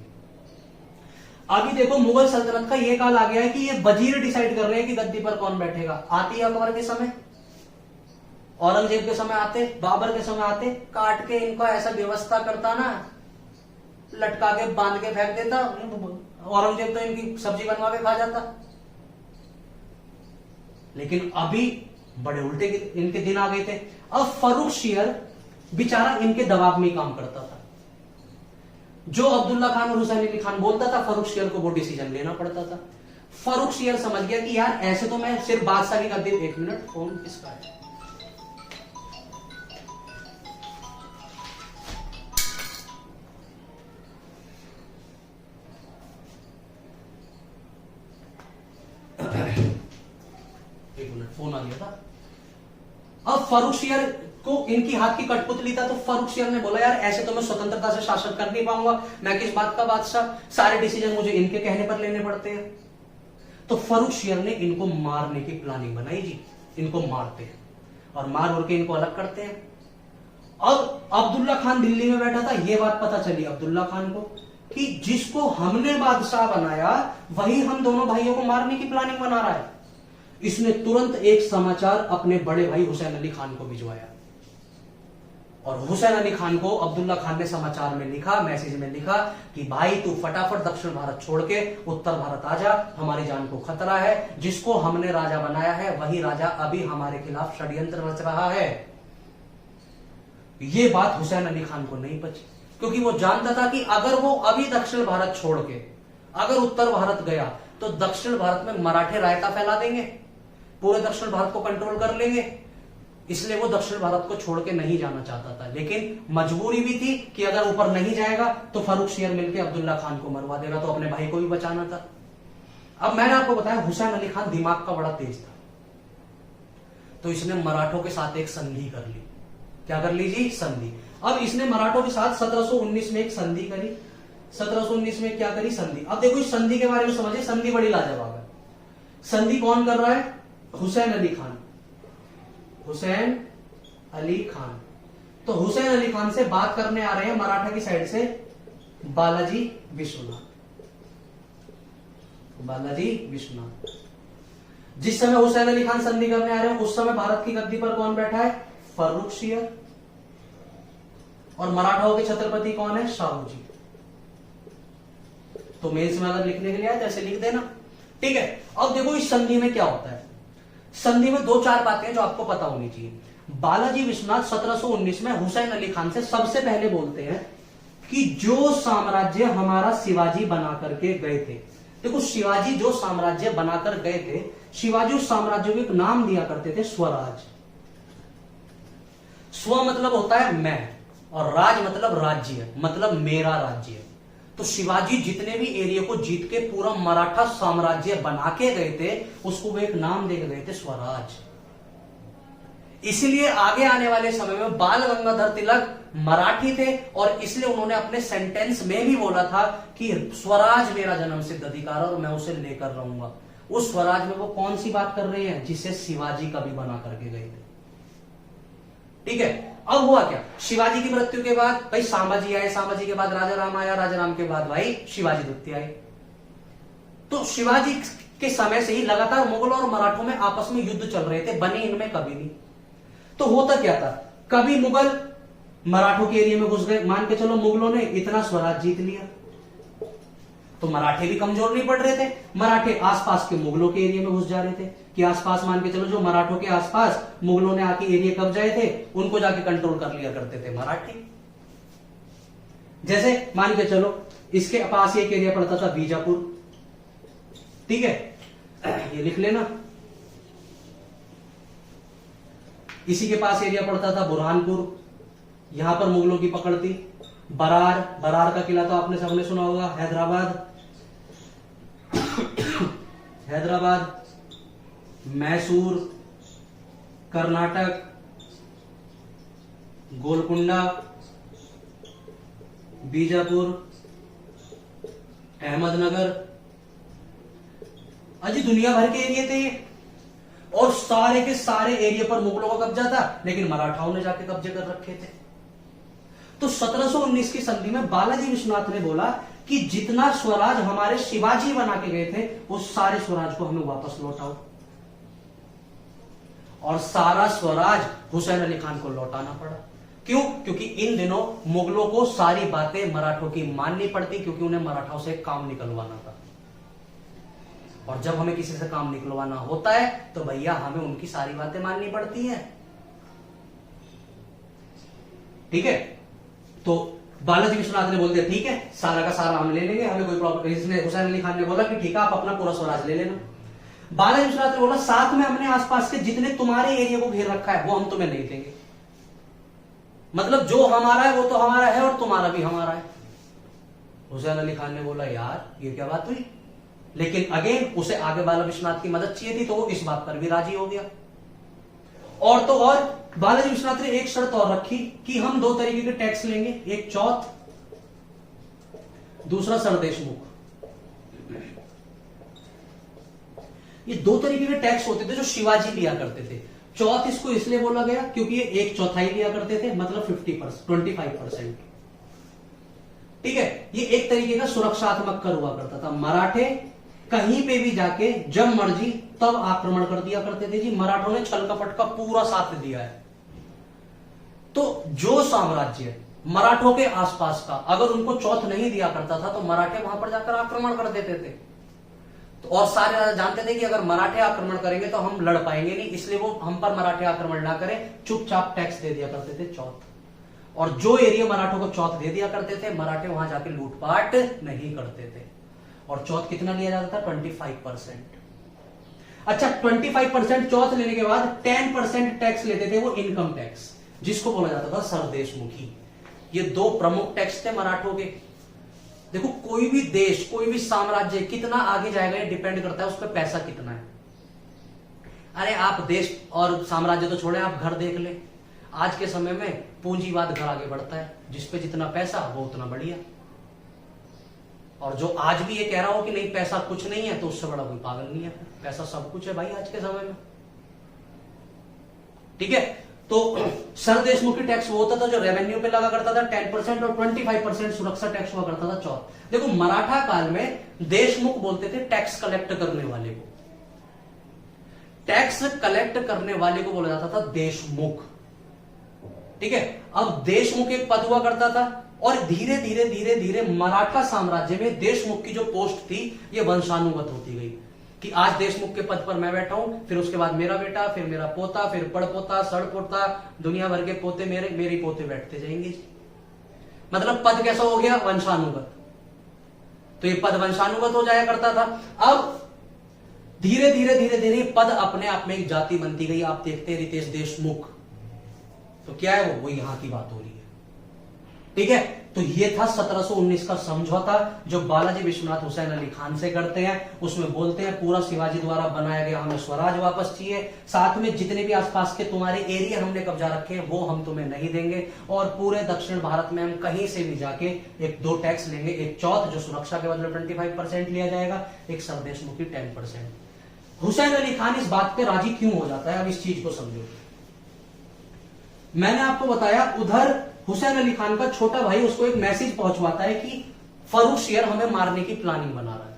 अभी देखो मुगल सल्तनत का ये काल आ गया है कि ये वजीर डिसाइड कर रहे हैं कि गद्दी पर कौन बैठेगा। आती है अकबर के समय, औरंगजेब के समय आते, बाबर के समय आते, काट के इनको ऐसा व्यवस्था करता ना, लटका के बांध के फेंक देता। औरंगजेब तो इनकी सब्जी बनवा के खा जाता। लेकिन अभी बड़े उल्टे इनके दिन आ गए थे। अब फर्रुख सियर बेचारा इनके दबाव में काम करता था। जो अब्दुल्ला खान और हुसैन अली खान बोलता था फर्रुख सियर को वो डिसीजन लेना पड़ता था। फर्रुख सियर समझ गया कि यार ऐसे तो मैं सिर्फ बादशाह की गद्दी। 1 मिनट, फोन किसका है? एक मिनट, फोन आ गया था। अब फर्रुख सियर को इनकी हाथ की कठपुतली था, तो फर्रुख सियर ने बोला यार ऐसे तो मैं स्वतंत्रता से शासन कर नहीं पाऊंगा, मैं किस बात का बादशाह, सारे डिसीजन मुझे इनके कहने पर लेने पड़ते हैं। तो फर्रुख सियर ने इनको मारने की प्लानिंग बनाई जी। इनको मारते हैं और मार के इनको अलग करते हैं। अब अब्दुल्ला खान दिल्ली में बैठा था, यह बात पता चली अब्दुल्ला खान को कि जिसको हमने बादशाह बनाया वही हम दोनों भाइयों को मारने की प्लानिंग बना रहा है। इसने तुरंत एक समाचार अपने बड़े भाई हुसैन अली खान को भिजवाया, और हुसैन अली खान को अब्दुल्ला खान ने समाचार में लिखा, मैसेज में लिखा कि भाई तू फटाफट दक्षिण भारत छोड़ के उत्तर भारत आ जा, हमारी जान को खतरा है। जिसको हमने राजा बनाया है वही राजा अभी हमारे खिलाफ षड्यंत्र रच रहा है। यह बात हुसैन अली खान को नहीं बची, क्योंकि वो जानता था कि अगर वो अभी दक्षिण भारत छोड़ के अगर उत्तर भारत गया तो दक्षिण भारत में मराठे रायता फैला देंगे, पूरे दक्षिण भारत को कंट्रोल कर लेंगे। इसलिए वो दक्षिण भारत को छोड़ के नहीं जाना चाहता था। लेकिन मजबूरी भी थी कि अगर ऊपर नहीं जाएगा तो फर्रुख सियर मिलकर अब्दुल्ला खान को मरवा देगा, तो अपने भाई को भी बचाना था। अब मैंने आपको बताया हुसैन अली खान दिमाग का बड़ा तेज था, तो इसने मराठों के साथ एक संधि कर ली। क्या कर ली जी? संधि। अब इसने मराठों के साथ 1719 में एक संधि करी। 1719 में क्या करी? संधि। अब देखो इस संधि के बारे में समझिए, संधि बड़ी लाजवाब है। संधि कौन कर रहा है? हुसैन अली खान। हुसैन अली खान। तो हुसैन अली खान से बात करने आ रहे हैं मराठा की साइड से बालाजी विश्वनाथ। बालाजी विश्वनाथ। जिस समय हुसैन अली खान संधि करने आ रहे हैं उस समय भारत की गद्दी पर कौन बैठा है? फर्रुखसिंह। और मराठाओं के छत्रपति कौन है? शाहू जी। तो मेंस में अगर लिखने के लिए आए तो ऐसे लिख देना, ठीक है। अब देखो इस संधि में क्या होता है। संधि में 2-4 बातें जो आपको पता होनी चाहिए। बालाजी विश्वनाथ 1719 में हुसैन अली खान से सबसे पहले बोलते हैं कि जो साम्राज्य हमारा शिवाजी बना करके गए थे, देखो शिवाजी जो साम्राज्य बनाकर गए थे, शिवाजी उस साम्राज्य को एक नाम दिया करते थे, स्वराज। स्व मतलब होता है मैं, और राज मतलब राज्य, मतलब मेरा राज्य। तो शिवाजी जितने भी एरिया को जीत के पूरा मराठा साम्राज्य बना के गए थे, उसको वो एक नाम दे गए थे, स्वराज। इसलिए आगे आने वाले समय में बाल गंगाधर तिलक मराठी थे, और इसलिए उन्होंने अपने सेंटेंस में भी बोला था कि स्वराज मेरा जन्म सिद्ध अधिकार और मैं उसे लेकर रहूंगा। उस स्वराज में वो कौन सी बात कर रहे हैं? जिसे शिवाजी कभी बना करके गए थे, ठीक है। अब हुआ क्या? शिवाजी की मृत्यु के बाद भाई संभाजी आए, संभाजी के बाद राजा राम आया, राजा राम के बाद भाई शिवाजी द्वितीय आए। तो शिवाजी के समय से ही लगातार मुगलों और मराठों में आपस में युद्ध चल रहे थे, बने इनमें कभी नहीं। तो होता क्या था, कभी मुगल मराठों के एरिया में घुस गए, मान के चलो मुगलों ने इतना स्वराज जीत लिया, तो मराठे भी कमजोर नहीं पड़ रहे थे। मराठे आसपास के मुगलों के एरिया में घुस जा रहे थे कि आसपास मान के चलो जो मराठों के आसपास मुगलों ने आके एरिया कब्जाए थे, उनको जाके कंट्रोल कर लिया करते थे मराठे। जैसे मान के चलो इसके पास एक एरिया पड़ता था बीजापुर, ठीक है, ये लिख लेना। इसी के पास एरिया पड़ता था बुरहानपुर, यहां पर मुगलों की पकड़ थी। बरार, बरार का किला तो आपने सबने सुना होगा, हैदराबाद। हैदराबाद, मैसूर, कर्नाटक, गोलकुंडा, बीजापुर, अहमदनगर, अजी दुनिया भर के एरिया थे ये, और सारे के सारे एरिया पर मुगलों का कब्जा था, लेकिन मराठाओं ने जाके कब्जे कर रखे थे। तो 1719 की संधि में बालाजी विश्वनाथ ने बोला कि जितना स्वराज हमारे शिवाजी बना के गए थे, उस सारे स्वराज को हमें वापस लौटाओ। और सारा स्वराज हुसैन अली खान को लौटाना पड़ा। क्यों? क्योंकि इन दिनों मुगलों को सारी बातें मराठों की माननी पड़ती, क्योंकि उन्हें मराठाओं से काम निकलवाना था। और जब हमें किसी से काम निकलवाना होता है तो भैया हमें उनकी सारी बातें माननी पड़ती हैं, ठीक है। तो बालाजी विश्वनाथ ने बोल दिया ठीक है, सारा का सारा हम ले लेंगे, हमें कोई प्रॉब्लम। इसने हुसैन अली खान ने बोला कि ठीक है, आप अपना पूरा स्वराज ले लेना। बालाजी विश्वनाथ ने बोला साथ में हमने आसपास के जितने तुम्हारे एरिया को घेर रखा है वो हम तुम्हें नहीं देंगे। मतलब जो हमारा है वो तो हमारा है और तुम्हारा भी हमारा है। हुसैन अली खान ने बोला यार ये क्या बात हुई, लेकिन अगेन उसे आगे बाला विश्वनाथ की मदद चाहिए थी, तो वो इस बात पर भी राजी हो गया। और तो और बालाजी विश्वनाथ ने एक शर्त और रखी कि हम 2 तरीके के टैक्स लेंगे, एक चौथ, दूसरा सरदेशमुख। ये 2 तरीके के टैक्स होते थे जो शिवाजी लिया करते थे। चौथ इसको इसलिए बोला गया क्योंकि ये 1/4 लिया करते थे, मतलब 50%, 25%, ठीक है। ये एक तरीके का सुरक्षात्मक कर हुआ करता था। मराठे कहीं पे भी जाके जब मर्जी तब आक्रमण कर दिया करते थे जी। मराठों ने छल कपट का पूरा साथ दिया है। तो जो साम्राज्य मराठों के आसपास का अगर उनको चौथ नहीं दिया करता था तो मराठे वहां पर जाकर आक्रमण कर देते थे। तो और सारे जानते थे कि अगर मराठे आक्रमण करेंगे तो हम लड़ पाएंगे नहीं, इसलिए वो हम पर मराठे आक्रमण ना करें, चुपचाप टैक्स दे दिया करते थे, चौथ। और जो एरिया मराठों को चौथ दे दिया करते थे, मराठे वहां जाके लूटपाट नहीं करते थे। और चौथ कितना लिया जाता था? 25%। अच्छा, 25% चौथ लेने के बाद 10% टैक्स लेते थे वो इनकम टैक्स, जिसको बोला जाता था सरदेशमुखी। ये 2 प्रमुख टैक्स थे मराठों के। देखो कोई भी देश, कोई भी साम्राज्य कितना आगे जाएगा ये डिपेंड करता है उस पर पैसा कितना है। अरे आप देश और साम्राज्य तो छोड़े, आप घर देख ले। आज के समय में पूंजीवाद घर आगे बढ़ता है, जिसपे जितना पैसा वो उतना बढ़िया। और जो आज भी ये कह रहा हो कि नहीं पैसा कुछ नहीं है, तो उससे बड़ा कोई पागल नहीं है। पैसा सब कुछ है भाई आज के समय में, ठीक है। तो सर देशमुख की टैक्स वो होता था जो रेवेन्यू पे लगा करता था 10% और 25% सुरक्षा टैक्स हुआ करता था 4। देखो मराठा काल में देशमुख बोलते थे टैक्स कलेक्ट करने वाले को, टैक्स कलेक्ट करने वाले को बोला जाता था देशमुख। ठीक है, अब देशमुख एक पद हुआ करता था और धीरे धीरे धीरे धीरे मराठा साम्राज्य में देशमुख की जो पोस्ट थी ये वंशानुगत होती गई कि आज देशमुख के पद पर मैं बैठा हूं, फिर उसके बाद मेरा बेटा, फिर मेरा पोता, फिर पड़पोता, सड़पोता, दुनिया भर के पोते मेरी पोते बैठते जाएंगे। मतलब पद कैसा हो गया? वंशानुगत। तो ये पद वंशानुगत हो जाया करता था। अब धीरे धीरे धीरे धीरे पद अपने आप में एक जाति बनती गई। आप देखते हैं रितेश देशमुख, तो क्या है वो यहां की बात हो रही है। ठीक है, तो ये था 1719 का समझौता जो बालाजी विश्वनाथ हुसैन अली खान से करते हैं। उसमें बोलते हैं पूरा शिवाजी द्वारा बनाया गया हमें स्वराज वापस चाहिए, साथ में जितने भी आसपास के तुम्हारे एरिया हमने कब्जा रखे हैं वो हम तुम्हें नहीं देंगे, और पूरे दक्षिण भारत में हम कहीं से भी जाके एक 2 टैक्स लेंगे, एक चौथ जो सुरक्षा के बदले 25% लिया जाएगा, एक सरदेशमुखी 10%। हुसैन अली खान इस बात पे राजी क्यों हो जाता है? अब इस चीज को समझो। मैंने आपको बताया उधर हुसैन अली खान का छोटा भाई उसको एक मैसेज पहुंचवाता है कि फर्रुख शेर हमें मारने की प्लानिंग बना रहा है।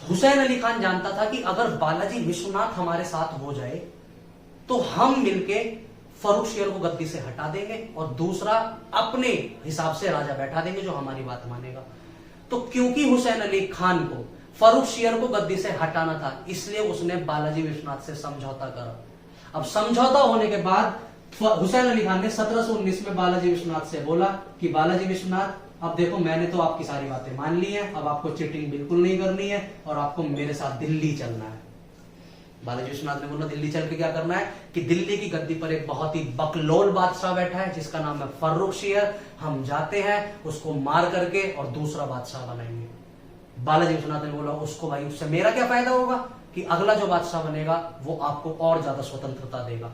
हुसैन अली खान जानता था कि अगर बालाजी विश्वनाथ हमारे साथ हो जाए तो हम मिलके फर्रुख शेर को गद्दी से हटा देंगे और दूसरा अपने हिसाब से राजा बैठा देंगे जो हमारी बात मानेगा। तो क्योंकि हुसैन अली खान को फर्रुख शेर को गद्दी से हटाना था, इसलिए उसने बालाजी विश्वनाथ से समझौता करा। अब समझौता होने के बाद हुसैन अली खान ने 1719 में बालाजी विश्वनाथ से बोला कि बालाजी विश्वनाथ अब देखो मैंने तो आपकी सारी बातें मान ली हैं, अब आपको चीटिंग बिल्कुल नहीं करनी है और आपको मेरे साथ दिल्ली चलना है। बालाजी विश्वनाथ ने बोला दिल्ली चल के क्या करना है कि दिल्ली की गद्दी पर एक बहुत ही बकलोल बादशाह बैठा है जिसका नाम है फर्रुख शेर, हम जाते हैं उसको मार करके और दूसरा बादशाह बनाएंगे। बालाजी विश्वनाथ ने बोला उसको भाई उससे मेरा क्या फायदा होगा कि अगला जो बादशाह बनेगा वो आपको और ज्यादा स्वतंत्रता देगा।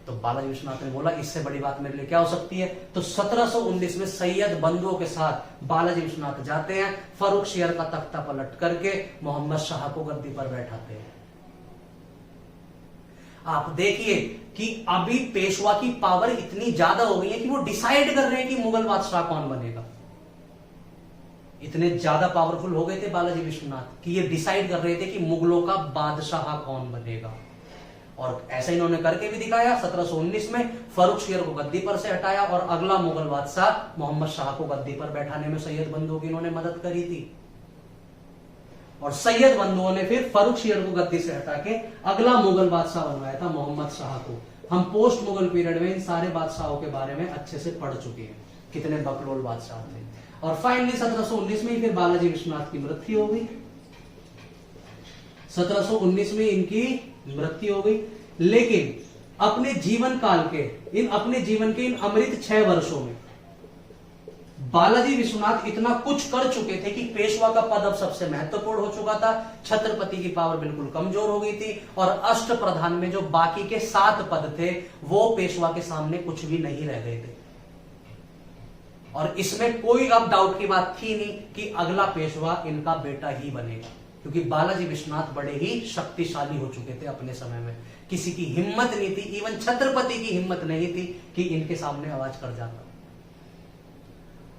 तो बालाजी विश्वनाथ ने बोला इससे बड़ी बात मेरे लिए क्या हो सकती है। तो 1719 में सैयद बंधुओं के साथ बालाजी विश्वनाथ जाते हैं, फर्रुख शेर का तख्ता पलट करके मोहम्मद शाह को गद्दी पर बैठाते हैं। आप देखिए कि अभी पेशवा की पावर इतनी ज्यादा हो गई है कि वो डिसाइड कर रहे हैं कि मुगल बादशाह कौन बनेगा। इतने ज्यादा पावरफुल हो गए थे बालाजी विश्वनाथ कि ये डिसाइड कर रहे थे कि मुगलों का बादशाह कौन बनेगा, और ऐसा इन्होंने करके भी दिखाया। 1719 में फर्रुख शेर को गद्दी पर से हटाया और अगला मुगल बादशाह मोहम्मद शाह को गद्दी पर बैठाने में सैयद बंधुओं की इन्होंने मदद करी थी, और सैयद बंधुओं ने फिर फर्रुख शेर को गद्दी से हटा के अगला मुगल बादशाह बनवाया था मोहम्मद शाह को। हम पोस्ट मुगल पीरियड में इन सारे बादशाहों के बारे में अच्छे से पढ़ चुके हैं, कितने बकलोल बादशाह थे। और फाइनली 1719 में फिर बालाजी विश्वनाथ की मृत्यु हो गई। 1719 में इनकी मृत्यु हो गई, लेकिन अपने जीवन काल के इन अमृत 6 वर्षों में बालाजी विश्वनाथ इतना कुछ कर चुके थे कि पेशवा का पद अब सबसे महत्वपूर्ण हो चुका था, छत्रपति की पावर बिल्कुल कमजोर हो गई थी, और अष्ट प्रधान में जो बाकी के 7 पद थे वो पेशवा के सामने कुछ भी नहीं रह गए थे। और इसमें कोई अब डाउट की बात थी नहीं कि अगला पेशवा इनका बेटा ही बनेगा, क्योंकि बालाजी विश्वनाथ बड़े ही शक्तिशाली हो चुके थे अपने समय में। किसी की हिम्मत नहीं थी, इवन छत्रपति की हिम्मत नहीं थी कि इनके सामने आवाज कर जाता।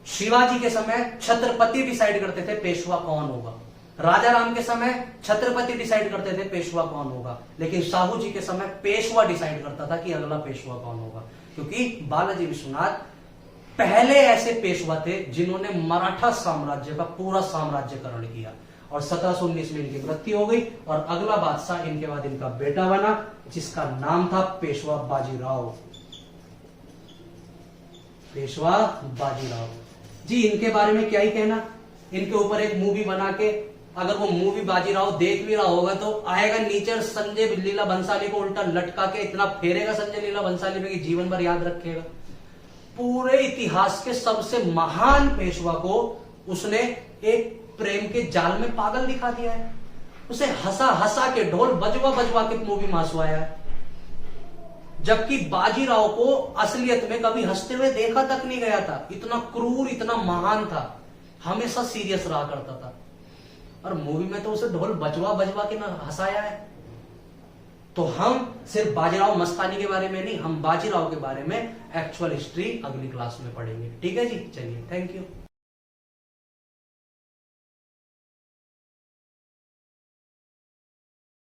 शिवाजी के समय छत्रपति डिसाइड करते थे पेशवा कौन होगा, राजा राम के समय छत्रपति डिसाइड करते थे पेशवा कौन होगा, लेकिन शाहू जी के समय पेशवा डिसाइड करता था कि अगला पेशवा कौन होगा, क्योंकि बालाजी विश्वनाथ पहले ऐसे पेशवा थे जिन्होंने मराठा साम्राज्य का पूरा साम्राज्यकरण किया। और 1719 में इनकी मृत्यु हो गई और अगला बादशाह इनके बाद इनका बेटा बना जिसका नाम था पेशवा बाजीराव। पेशवा बाजीराव जी, इनके बारे में क्या ही कहना। इनके ऊपर एक मूवी बना के, अगर वो मूवी बाजीराव देख भी रहा होगा तो आएगा नीचे संजय लीला भंसाली को उल्टा लटका के इतना फेरेगा संजय लीला भंसाली में कि जीवन भर याद रखेगा। पूरे इतिहास के सबसे महान पेशवा को उसने एक प्रेम के जाल में पागल दिखा दिया है, उसे हंसा हंसा के ढोल बजवा बजवा के मूवी में हंसवाया है, जबकि बाजीराव को असलियत में कभी हंसते हुए देखा तक नहीं गया था। इतना क्रूर, इतना महान था, हमेशा सीरियस रहा करता था, और मूवी में तो उसे ढोल बजवा बजवा के ना हंसाया है। तो हम सिर्फ बाजीराव मस्तानी के बारे में नहीं, हम बाजीराव के बारे में एक्चुअल हिस्ट्री अगली क्लास में पढ़ेंगे। ठीक है जी, चलिए, थैंक यू।